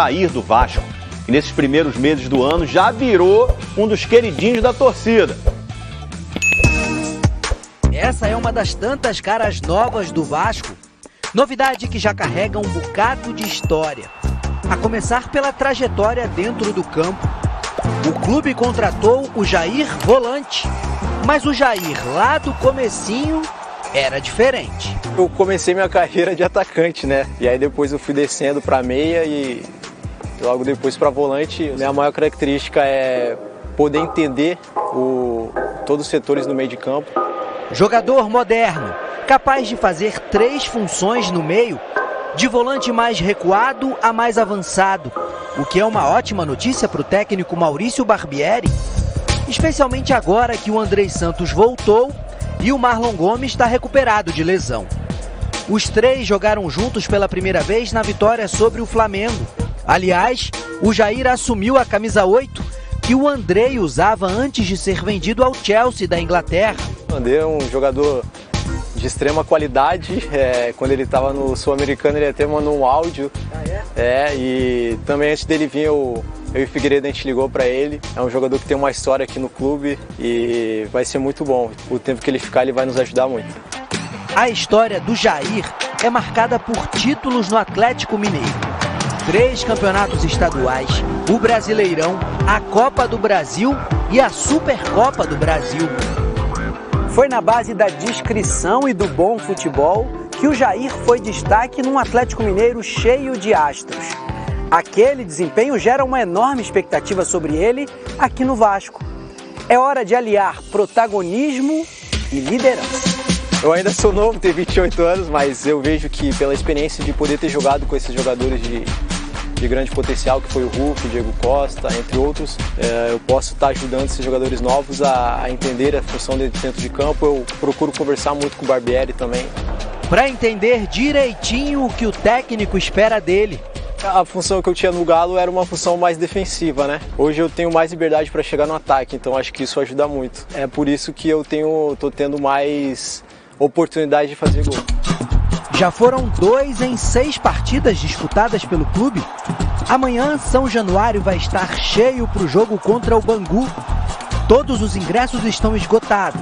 Jair do Vasco, que nesses primeiros meses do ano já virou um dos queridinhos da torcida. Essa é uma das tantas caras novas do Vasco. Novidade que já carrega um bocado de história. A começar pela trajetória dentro do campo. O clube contratou o Jair volante, mas o Jair lá do comecinho era diferente. Eu comecei minha carreira de atacante, né? E aí depois eu fui descendo para meia e logo depois para volante. Minha maior característica é poder entender todos os setores no meio de campo. Jogador moderno, capaz de fazer 3 funções no meio, de volante mais recuado a mais avançado, o que é uma ótima notícia para o técnico Maurício Barbieri, especialmente agora que o Andrei Santos voltou e o Marlon Gomes está recuperado de lesão. Os 3 jogaram juntos pela primeira vez na vitória sobre o Flamengo. Aliás, o Jair assumiu a camisa 8, que o Andrei usava antes de ser vendido ao Chelsea da Inglaterra. O Andrei é um jogador de extrema qualidade. Quando ele estava no Sul-Americano, ele até mandou um áudio. E também antes dele vir, eu e o Figueiredo, a gente ligou para ele. É um jogador que tem uma história aqui no clube e vai ser muito bom. O tempo que ele ficar, ele vai nos ajudar muito. A história do Jair é marcada por títulos no Atlético Mineiro. 3 campeonatos estaduais, o Brasileirão, a Copa do Brasil e a Supercopa do Brasil. Foi na base da discrição e do bom futebol que o Jair foi destaque num Atlético Mineiro cheio de astros. Aquele desempenho gera uma enorme expectativa sobre ele aqui no Vasco. É hora de aliar protagonismo e liderança. Eu ainda sou novo, tenho 28 anos, mas eu vejo que pela experiência de poder ter jogado com esses jogadores de grande potencial, que foi o Hulk, o Diego Costa, entre outros, eu posso estar ajudando esses jogadores novos a entender a função dele dentro de campo. Eu procuro conversar muito com o Barbieri também. Para entender direitinho o que o técnico espera dele. A função que eu tinha no Galo era uma função mais defensiva, né? Hoje eu tenho mais liberdade para chegar no ataque, então acho que isso ajuda muito. É por isso que eu tô tendo mais oportunidade de fazer gol. Já foram 2 em 6 partidas disputadas pelo clube. Amanhã, São Januário vai estar cheio para o jogo contra o Bangu. Todos os ingressos estão esgotados.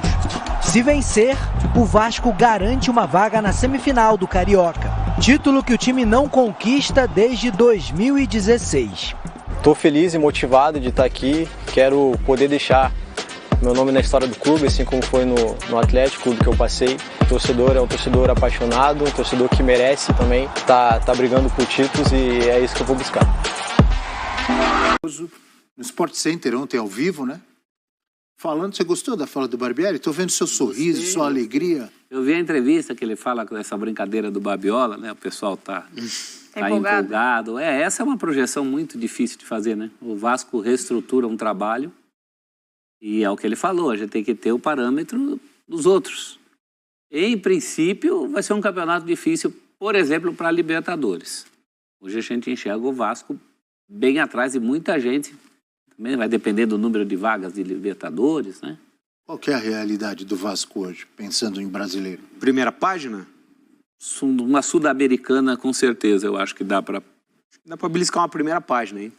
Se vencer, o Vasco garante uma vaga na semifinal do Carioca. Título que o time não conquista desde 2016. Estou feliz e motivado de estar aqui. Quero poder deixar meu nome na história do clube, assim como foi no Atlético, clube que eu passei. O torcedor é um torcedor apaixonado, um torcedor que merece também tá brigando por títulos e é isso que eu vou buscar. No Sport Center ontem ao vivo, né? Falando, você gostou da fala do Barbieri? Tô vendo seu sorriso, sua alegria. Eu vi a entrevista que ele fala com essa brincadeira do Babiola, né? O pessoal tá empolgado. Essa é uma projeção muito difícil de fazer, né? O Vasco reestrutura um trabalho e é o que ele falou, a gente tem que ter o parâmetro dos outros. Em princípio, vai ser um campeonato difícil, por exemplo, para a Libertadores. Hoje a gente enxerga o Vasco bem atrás de muita gente. Também vai depender do número de vagas de Libertadores, né? Qual que é a realidade do Vasco hoje, pensando em brasileiro? Primeira página? Uma sul-americana, com certeza, eu acho que dá para... Dá para beliscar uma primeira página, hein?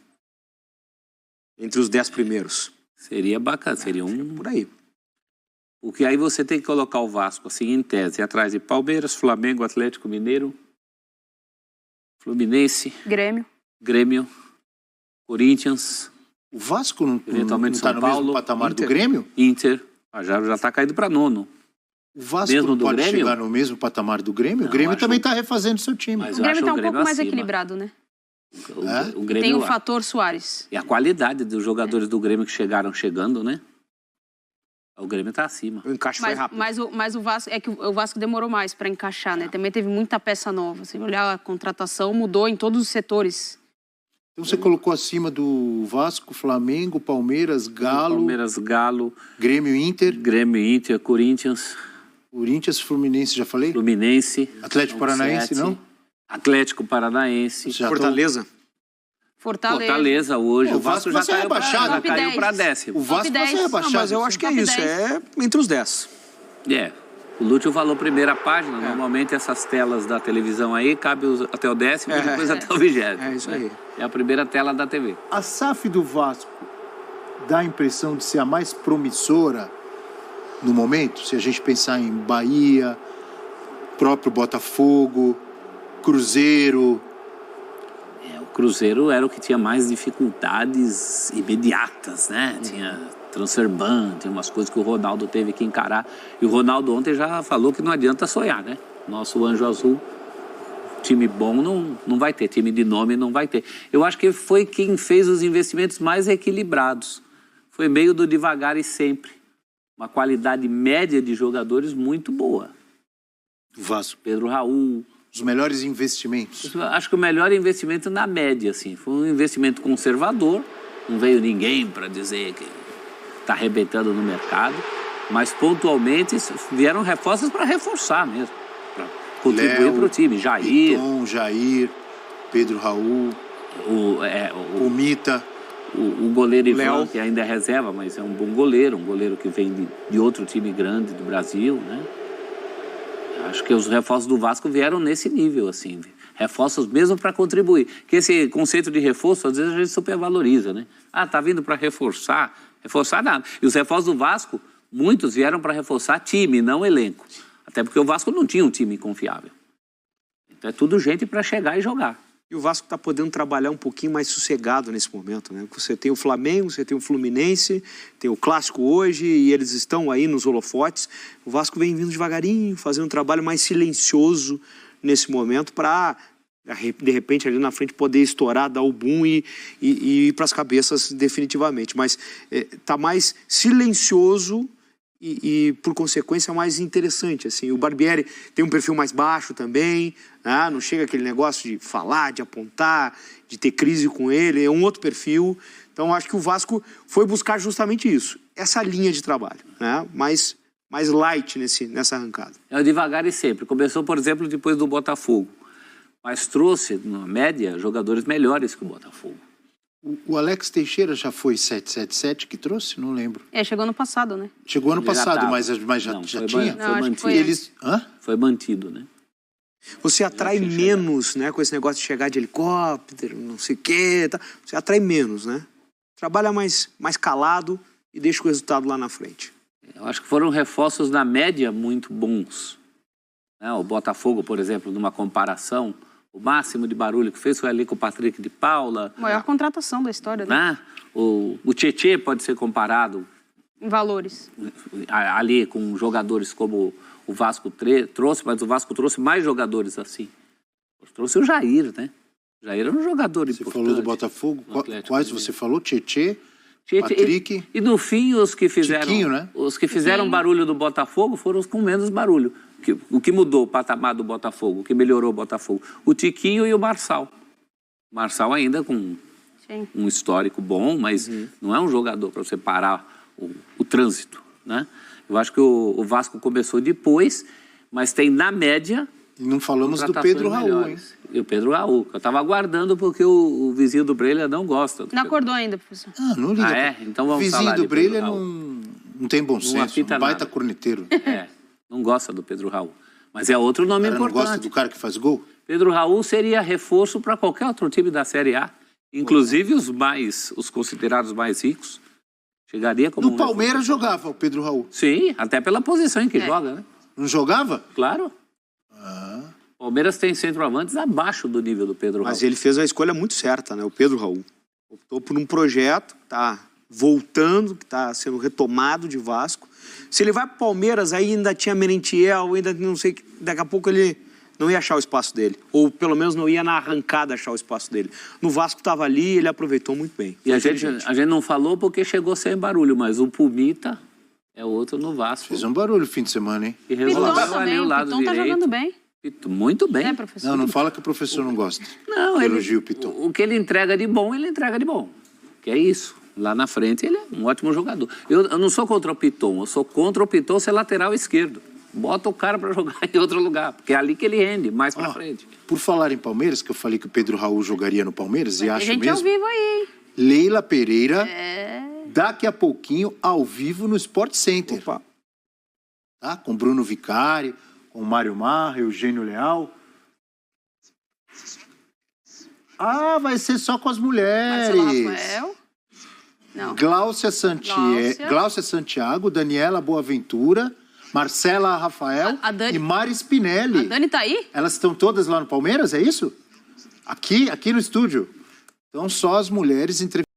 Entre os 10 primeiros. Seria bacana, seria um... Por aí. Porque aí você tem que colocar o Vasco, assim, em tese, atrás de Palmeiras, Flamengo, Atlético Mineiro, Fluminense... Grêmio, Corinthians... O Vasco não eventualmente está no mesmo patamar Inter, do Grêmio? Inter, já está caindo para 9º. O Vasco mesmo não do pode Grêmio? chegar no mesmo patamar do Grêmio? Não, o Grêmio também está refazendo seu time. Mas o Grêmio está um Grêmio pouco mais acima. equilibrado, né? O Grêmio, tem o fator Soares. E a qualidade dos jogadores do Grêmio que chegaram chegando, né? O Grêmio está acima. O encaixe foi rápido. Mas o Vasco, é que o Vasco demorou mais para encaixar, né? Também teve muita peça nova. Se olhar a contratação, mudou em todos os setores. Então você colocou acima do Vasco, Flamengo, Palmeiras, Galo... Grêmio, Inter, Corinthians... Fluminense, já falei? Fluminense... Atlético Paranaense, não? Atlético Paranaense... Fortaleza hoje. O Vasco já caiu para 10º. O Vasco vai ser rebaixado. Mas eu acho que é isso, é entre os 10. O Lúcio falou primeira página, normalmente essas telas da televisão aí cabe até o 10º e depois até o 20º. É isso aí. É a primeira tela da TV. A SAF do Vasco dá a impressão de ser a mais promissora no momento? Se a gente pensar em Bahia, próprio Botafogo, Cruzeiro... O Cruzeiro era o que tinha mais dificuldades imediatas, né? Tinha transfer ban, tinha umas coisas que o Ronaldo teve que encarar. E o Ronaldo ontem já falou que não adianta sonhar, né? Nosso Anjo Azul, time bom não vai ter, time de nome não vai ter. Eu acho que foi quem fez os investimentos mais equilibrados. Foi meio do devagar e sempre. Uma qualidade média de jogadores muito boa. Do Vasco. Pedro Raul. Os melhores investimentos. Acho que o melhor investimento na média, assim. Foi um investimento conservador. Não veio ninguém para dizer que está arrebentando no mercado. Mas pontualmente vieram reforços para reforçar mesmo. Para contribuir para o time. Jair. Piton, Jair, Pedro Raul, o Mita. O goleiro Ivan, que ainda é reserva, mas é um bom goleiro. Um goleiro que vem de outro time grande do Brasil, né? Acho que os reforços do Vasco vieram nesse nível, assim. Reforços mesmo para contribuir. Que esse conceito de reforço, às vezes a gente supervaloriza, né? Ah, tá vindo para reforçar. Reforçar nada. E os reforços do Vasco, muitos vieram para reforçar time, não elenco. Até porque o Vasco não tinha um time confiável. Então é tudo gente para chegar e jogar. E o Vasco está podendo trabalhar um pouquinho mais sossegado nesse momento, né? Você tem o Flamengo, você tem o Fluminense, tem o Clássico hoje e eles estão aí nos holofotes. O Vasco vem vindo devagarinho, fazendo um trabalho mais silencioso nesse momento para, de repente, ali na frente poder estourar, dar o boom e ir para as cabeças definitivamente. Mas está mais silencioso e, por consequência, mais interessante. Assim. O Barbieri tem um perfil mais baixo também, né? Não chega aquele negócio de falar, de apontar, de ter crise com ele, é um outro perfil. Então, acho que o Vasco foi buscar justamente isso, essa linha de trabalho, né? mais light nessa arrancada. É devagar e sempre. Começou, por exemplo, depois do Botafogo, mas trouxe, na média, jogadores melhores que o Botafogo. O Alex Teixeira já foi 777 que trouxe? Não lembro. Chegou ano passado, né? Chegou ano passado, mas já tinha? Foi mantido. Eles... Foi mantido, né? Você atrai menos, né? Com esse negócio de chegar de helicóptero, não sei o quê. Tá? Você atrai menos, né? Trabalha mais calado e deixa o resultado lá na frente. Eu acho que foram reforços na média muito bons. Né? O Botafogo, por exemplo, numa comparação... O máximo de barulho que fez foi ali com o Patrick de Paula. Maior contratação da história, né? O Tietê pode ser comparado... Em valores. Ali com jogadores como o Vasco trouxe, mas o Vasco trouxe mais jogadores assim. Trouxe o Jair, né? O Jair era um jogador importante. Você falou do Botafogo, quais você falou? Tietê, Patrick... E no fim, os que fizeram... Tiquinho, né? Os que fizeram barulho do Botafogo foram os com menos barulho. O que mudou o patamar do Botafogo, o que melhorou o Botafogo? O Tiquinho e o Marçal. O Marçal ainda com um histórico bom, mas não é um jogador para você parar o trânsito, né? Eu acho que o Vasco começou depois, mas tem na média... E não falamos do Pedro Raul, hein? E o Pedro Raul, que eu estava aguardando porque o vizinho do Breila não gosta. Não acordou ainda, professor. Não liga. Então vamos falar. O vizinho do Breila não tem bom senso, um baita corneteiro. Não gosta do Pedro Raul. Mas é outro nome importante. Não gosta do cara que faz gol? Pedro Raul seria reforço para qualquer outro time da Série A. Inclusive os considerados mais ricos. Chegaria como no Palmeiras jogava o Pedro Raul. Sim, até pela posição em que joga, né? Não jogava? Claro. O Palmeiras tem centroavantes abaixo do nível do Pedro Raul. Mas ele fez a escolha muito certa, né? O Pedro Raul. Optou por um projeto que está voltando, que está sendo retomado de Vasco. Se ele vai para o Palmeiras, aí ainda tinha Merentiel, ainda não sei, daqui a pouco ele não ia achar o espaço dele. Ou pelo menos não ia na arrancada achar o espaço dele. No Vasco estava ali, ele aproveitou muito bem. E a gente não falou porque chegou sem barulho, mas o Pumita é outro no Vasco. Fez um barulho no fim de semana, hein? E resolveu ali o lado Piton tá jogando bem. Muito bem. Professor? Não fala que o professor não gosta. Não, elogio o Piton. O que ele entrega de bom, ele entrega de bom. Que é isso. Lá na frente ele é um ótimo jogador. Eu não sou contra o Piton, eu sou contra o Piton ser lateral esquerdo. Bota o cara para jogar em outro lugar, porque é ali que ele rende, mais para frente. Por falar em Palmeiras, que eu falei que o Pedro Raul jogaria no Palmeiras, e acho mesmo... A gente ao vivo aí. Leila Pereira, daqui a pouquinho, ao vivo no Sport Center. Opa. tá? Com Bruno Vicari, com Mário Marra, Eugênio Leal. Ah, vai ser só com as mulheres. Marcelo Rafael. Não. Gláucia Santiago, Daniela Boaventura, Marcela Rafael e Mari Spinelli. A Dani tá aí? Elas estão todas lá no Palmeiras, é isso? Aqui no estúdio. Então, só as mulheres entrevistadas.